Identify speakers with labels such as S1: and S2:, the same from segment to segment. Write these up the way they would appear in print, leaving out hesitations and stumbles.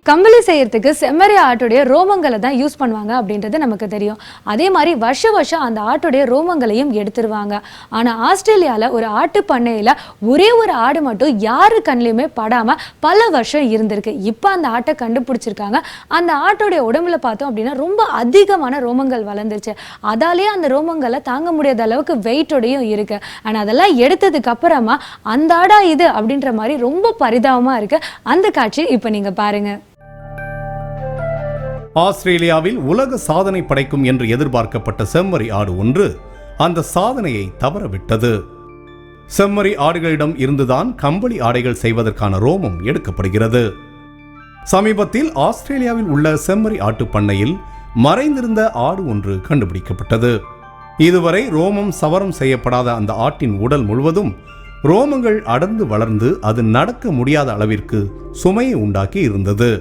S1: கம்பளி செய்யறதுக்கு செம்மறி ஆட்டுடைய ரோமங்களை தான் யூஸ் பண்ணுவாங்க அப்படின்றது நமக்கு தெரியும். அதே மாதிரி வருஷம் அந்த ஆட்டுடைய ரோமங்களையும் எடுத்துருவாங்க. ஆனா ஆஸ்திரேலியால ஒரு ஆட்டு பண்ணையில ஒரே ஒரு ஆடு மட்டும் யாரு கண்ணிலுமே படாம பல வருஷம் இருந்திருக்கு. இப்ப அந்த ஆட்டை கண்டுபிடிச்சிருக்காங்க. அந்த ஆட்டோடைய உடம்புல பார்த்தோம் அப்படின்னா ரொம்ப அதிகமான ரோமங்கள் வளர்ந்துருச்சு. அதாலேயே அந்த ரோமங்களை தாங்க முடியாத அளவுக்கு வெயிட்டோடையும் இருக்கு. ஆனா அதெல்லாம் எடுத்ததுக்கு அப்புறமா அந்த ஆடா இது அப்படின்ற மாதிரி ரொம்ப பரிதாபமா இருக்கு. அந்த காட்சி இப்ப நீங்க பாருங்க.
S2: ஆஸ்திரேலியாவில் உலக சாதனை படைக்கும் என்று எதிர்பார்க்கப்பட்ட செம்மறி ஆடு ஒன்று அந்த சாதனையை தவறவிட்டது. செம்மறி ஆடுகளிடம் இருந்துதான் கம்பளி ஆடைகள் செய்வதற்கான ரோமம் எடுக்கப்படுகிறது. சமீபத்தில் ஆஸ்திரேலியாவில் உள்ள செம்மறி ஆட்டு பண்ணையில் மறைந்திருந்த ஆடு ஒன்று கண்டுபிடிக்கப்பட்டது. இதுவரை ரோமம் சவரம் செய்யப்படாத அந்த ஆட்டின் உடல் முழுவதும் ரோமங்கள் அடர்ந்து வளர்ந்து அது நடக்க முடியாத அளவிற்கு சுமையை உண்டாக்கி இருந்தது.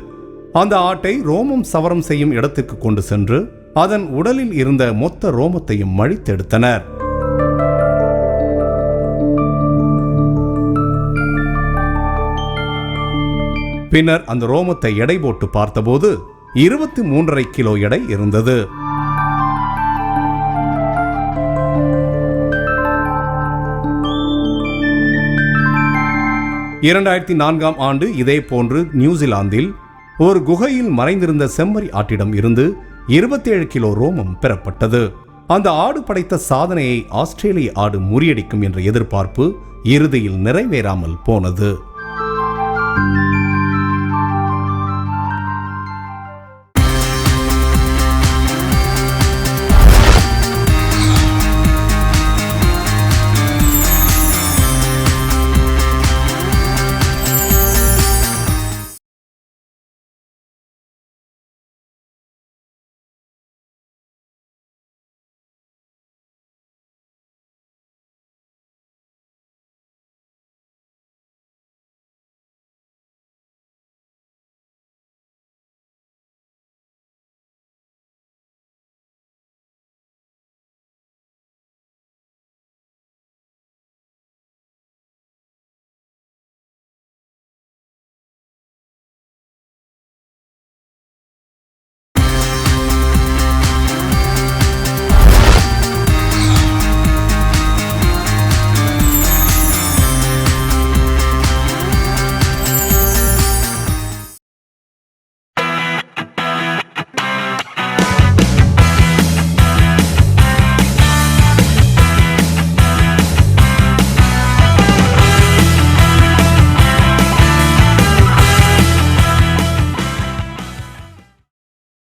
S2: அந்த ஆட்டை ரோமம் சவரம் செய்யும் இடத்துக்கு கொண்டு சென்று அதன் உடலில் இருந்த மொத்த ரோமத்தையும் மழித்தெடுத்தனர். பின்னர் அந்த ரோமத்தை எடை போட்டு பார்த்தபோது 23.5 கிலோ எடை இருந்தது. ஆண்டு இதே போன்று நியூசிலாந்தில் ஒரு குகையில் மறைந்திருந்த செம்மறி ஆட்டிடம் இருந்து 27 கிலோ ரோமம் பெறப்பட்டது. அந்த ஆடு படைத்த சாதனையை ஆஸ்திரேலிய ஆடு முறியடிக்கும் என்ற எதிர்பார்ப்பு இறுதியில் நிறைவேறாமல் போனது.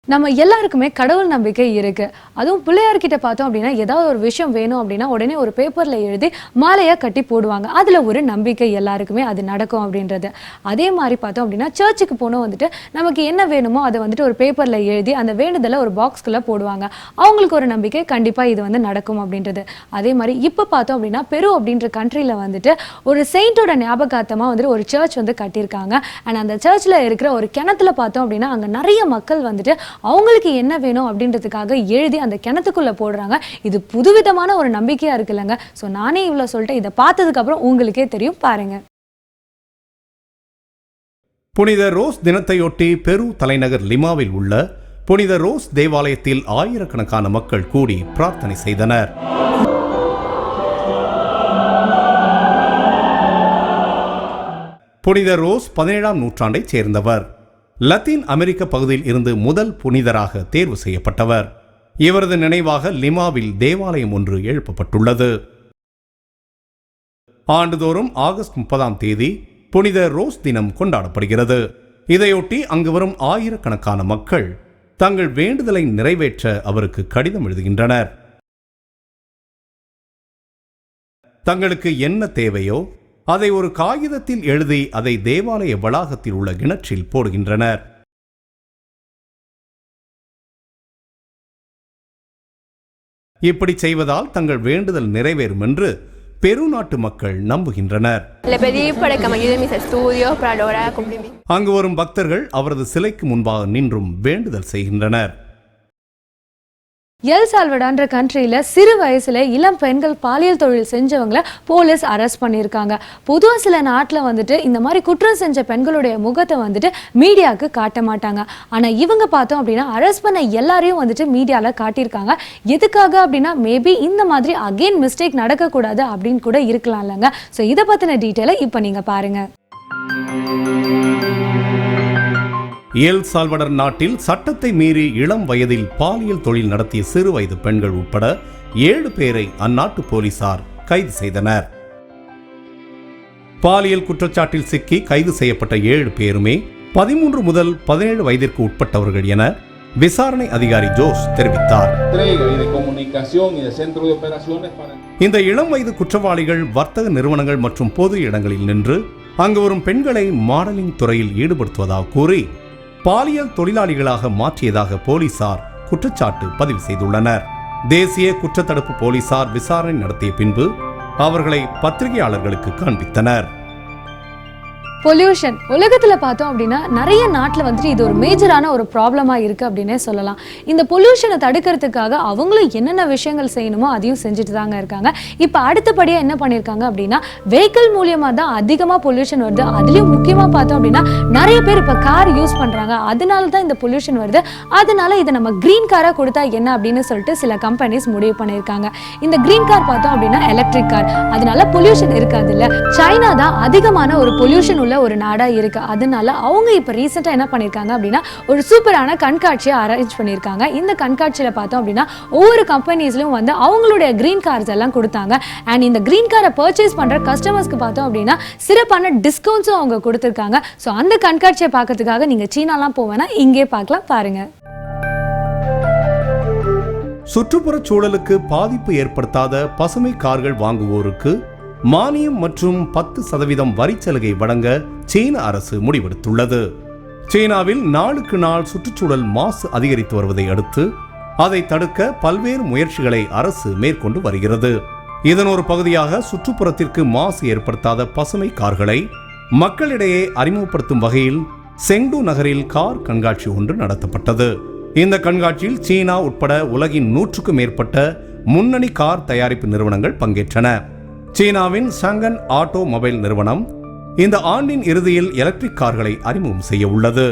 S1: நம்ம எல்லாருக்குமே கடவுள் நம்பிக்கை இருக்கு. அதுவும் பிள்ளையார்கிட்ட பார்த்தோம் அப்படின்னா ஏதாவது ஒரு விஷயம் வேணும் அப்படின்னா உடனே ஒரு பேப்பர்ல எழுதி மாலையா கட்டி போடுவாங்க. அதுல ஒரு நம்பிக்கை எல்லாருக்குமே அது நடக்கும் அப்படின்றது. அதே மாதிரி பார்த்தோம் அப்படின்னா சர்ச்சுக்கு போனோம் வந்துட்டு நமக்கு என்ன வேணுமோ அதை வந்துட்டு ஒரு பேப்பர்ல எழுதி அந்த வேண்டுதலை ஒரு பாக்ஸ்குள்ள போடுவாங்க. அவங்களுக்கு ஒரு நம்பிக்கை கண்டிப்பா இது வந்து நடக்கும் அப்படின்றது. அதே மாதிரி இப்ப பார்த்தோம் அப்படின்னா பெரு அப்படின்ற கண்ட்ரில வந்துட்டு ஒரு செயின்டோட ஞாபகார்த்தமா வந்துட்டு ஒரு சர்ச் வந்து கட்டியிருக்காங்க. அண்ட் அந்த சர்ச்ல இருக்கிற ஒரு கிணத்துல பார்த்தோம் அப்படின்னா அங்க நிறைய மக்கள் வந்துட்டு அவங்களுக்கு என்ன வேணும் அப்படின்றதுக்காக எழுதி அந்த கிணத்துக்குள்ள போடுறாங்க. இது புதுவிதமான ஒரு நம்பிக்கையா இருக்குல்லங்க. ஸோ நானே இவ்வளவு சொல்லிட்டு இதை பார்த்ததுக்கு அப்புறம் உங்களுக்கே தெரியும், பாருங்க.
S2: புனித ரோஸ் தினத்தையொட்டி பெரு தலைநகர் லிமாவில் உள்ள புனித ரோஸ் தேவாலயத்தில் ஆயிரக்கணக்கான மக்கள் கூடி பிரார்த்தனை செய்தனர். புனித ரோஸ் 17ஆம் நூற்றாண்டைச் சேர்ந்தவர். லத்தீன் அமெரிக்க பகுதியில் இருந்து முதல் புனிதராக தேர்வு செய்யப்பட்டவர். இவரது நினைவாக லிமாவில் தேவாலயம் ஒன்று எழுப்பப்பட்டுள்ளது. ஆண்டுதோறும் ஆகஸ்ட் 30ஆம் தேதி புனித ரோஸ் தினம் கொண்டாடப்படுகிறது. இதையொட்டி அங்கு வரும் ஆயிரக்கணக்கான மக்கள் தங்கள் வேண்டுதலை நிறைவேற்ற அவருக்கு கடிதம் எழுதுகின்றனர். தங்களுக்கு என்ன தேவையோ அதை ஒரு காகிதத்தில் எழுதி அதை தேவாலய வளாகத்தில் உள்ள கிணற்றில் போடுகின்றனர். இப்படி செய்வதால் தங்கள் வேண்டுதல் நிறைவேறும் என்று பெரு நாட்டு மக்கள் நம்புகின்றனர். அங்கு வரும் பக்தர்கள் அவரது சிலைக்கு முன்பாக நின்றும் வேண்டுதல் செய்கின்றனர்.
S1: எல் சால்வடான்ற கண்ட்ரியில் சிறு வயசுல இளம் பெண்கள் பாலியல் தொழில் செஞ்சவங்களை போலீஸ் அரெஸ்ட் பண்ணியிருக்காங்க. பொதுவாக சில நாட்டில் வந்துட்டு இந்த மாதிரி குற்றம் செஞ்ச பெண்களுடைய முகத்தை வந்துட்டு மீடியாவுக்கு காட்ட மாட்டாங்க. ஆனால் இவங்க பார்த்தோம் அப்படின்னா அரெஸ்ட் பண்ண எல்லாரையும் வந்துட்டு மீடியாவில் காட்டியிருக்காங்க. எதுக்காக அப்படின்னா மேபி இந்த மாதிரி அகெயின் மிஸ்டேக் நடக்கக்கூடாது அப்படின்னு கூட இருக்கலாம் இல்லைங்க. ஸோ இதை பற்றின டீட்டெயிலை இப்போ நீங்கள் பாருங்கள்.
S2: எல் சால்வடர் நாட்டில் சட்டத்தை மீறி இளம் வயதில் பாலியல் தொழில் நடத்திய சிறு வயது பெண்கள் உட்பட 7 பேரை அந்நாட்டு போலீசார் கைது செய்தனர். பாலியல் குற்றச்சாட்டில் சிக்கி கைது செய்யப்பட்ட 7 பேருமே 13 முதல் 17 வயதிற்கு உட்பட்டவர்கள் என விசாரணை அதிகாரி ஜோஸ் தெரிவித்தார். இந்த இளம் வயது குற்றவாளிகள் வர்த்தக நிறுவனங்கள் மற்றும் பொது இடங்களில் நின்று அங்கு வரும் பெண்களை மாடலிங் துறையில் ஈடுபடுத்துவதாக கூறி பாலியல் தொழிலாளிகளாக மாற்றியதாக போலீசார் குற்றச்சாட்டு பதிவு செய்துள்ளனர். தேசிய குற்றத்தடுப்பு போலீசார் விசாரணை நடத்திய பின்பு அவர்களை பத்திரிகையாளர்களுக்கு காண்பித்தனர்.
S1: பொல்யூஷன் உலகத்துல பார்த்தோம் அப்படின்னா நிறைய நாட்டில் வந்துட்டு இது ஒரு மேஜரான ஒரு ப்ராப்ளமா இருக்கு அப்படின்னே சொல்லலாம். இந்த பொல்யூஷனை தடுக்கிறதுக்காக அவங்களும் என்னென்ன விஷயங்கள் செய்யணுமோ அதையும் செஞ்சுட்டு தாங்க இருக்காங்க. இப்போ அடுத்தபடியா என்ன பண்ணியிருக்காங்க அப்படின்னா வெஹிக்கிள் மூலியமா தான் அதிகமாக பொல்யூஷன் வருது. அதுலயும் முக்கியமா பார்த்தோம் அப்படின்னா நிறைய பேர் இப்போ கார் யூஸ் பண்றாங்க, அதனால தான் இந்த பொல்யூஷன் வருது. அதனால இதை நம்ம கிரீன் காரா கொடுத்தா என்ன அப்படின்னு சொல்லிட்டு சில கம்பெனிஸ் முடிவு பண்ணியிருக்காங்க. இந்த கிரீன் கார் பார்த்தோம் அப்படின்னா எலக்ட்ரிக் கார், அதனால பொல்யூஷன் இருக்காது இல்ல. சைனா தான் அதிகமான ஒரு பொல்யூஷன் உள்ள ஒரு நாடா இருக்கு. அதனால அவங்க இப்ப ரீசெண்டா என்ன பண்ணிருக்காங்க அப்படின்னா ஒரு சூப்பரான கண்காட்சியை அரேஞ்ச் பண்ணிருக்காங்க. இந்த கண்காட்சியில பார்த்தோம் அப்படின்னா ஒவ்வொரு கம்பெனிஸ்லயும் வந்து அவங்களுடைய கிரீன் கார்ஸ் எல்லாம் கொடுத்தாங்க. அண்ட் இந்த கிரீன் காரை பர்ச்சேஸ் பண்ற கஸ்டமர்ஸ்க்கு பார்த்தோம் அப்படின்னா சிறப்பான டிஸ்கவுண்ட்ஸும் அவங்க கொடுத்திருக்காங்க. ஸோ அந்த கண்காட்சியை பார்க்கறதுக்காக நீங்க சீனாலாம் போவேன்னா இங்கே பார்க்கலாம், பாருங்க.
S2: சுற்றுப்புற சூழலுக்கு பாதிப்பு ஏற்படுத்தாத பசுமை கார்கள் வாங்குவோருக்கு மானியம் மற்றும் 10% வரிச்சலுகை வழங்க சீன அரசு முடிவெடுத்துள்ளது. சீனாவில் நாளுக்கு நாள் சுற்றுச்சூழல் மாசு அதிகரித்து வருவதை அடுத்து அதை தடுக்க பல்வேறு முயற்சிகளை அரசு மேற்கொண்டு வருகிறது. இதன் ஒரு பகுதியாக சுற்றுப்புறத்திற்கு மாசு ஏற்படுத்தாத பசுமை கார்களை மக்களிடையே அறிமுகப்படுத்தும் வகையில் செங்டு நகரில் கார் கண்காட்சி ஒன்று நடத்தப்பட்டது. இந்த கண்காட்சியில் சீனா உட்பட உலகின் 100க்கும் மேற்பட்ட முன்னணி கார் தயாரிப்பு நிறுவனங்கள் பங்கேற்றன. சீனாவின் ஷங்கன் ஆட்டோ மொபைல் நிறுவனம் இந்த ஆண்டின் இறுதியில் எலக்ட்ரிக் கார்களை அறிமுகம் செய்ய உள்ளது.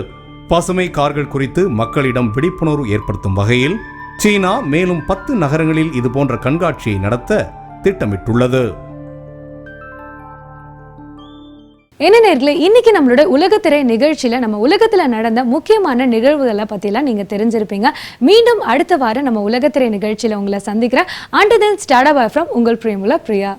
S2: பசுமை கார்கள் குறித்து மக்களிடம் விழிப்புணர்வு ஏற்படுத்தும் வகையில் சீனா மேலும் 10 நகரங்களில் இதுபோன்ற கண்காட்சியை நடத்த திட்டமிட்டுள்ளது.
S1: என்ன நேர்களே, இன்னைக்கு நம்மளோட உலகத்திரை நிகழ்ச்சியில நம்ம உலகத்துல நடந்த முக்கியமான நிகழ்வுகளை பத்திலாம் நீங்க தெரிஞ்சிருப்பீங்க. மீண்டும் அடுத்த வாரம் நம்ம உலகத்திரை நிகழ்ச்சியில உங்களை சந்திக்கிறேன். Until then, start away from உங்கள் பிரியமுள்ள பிரியா.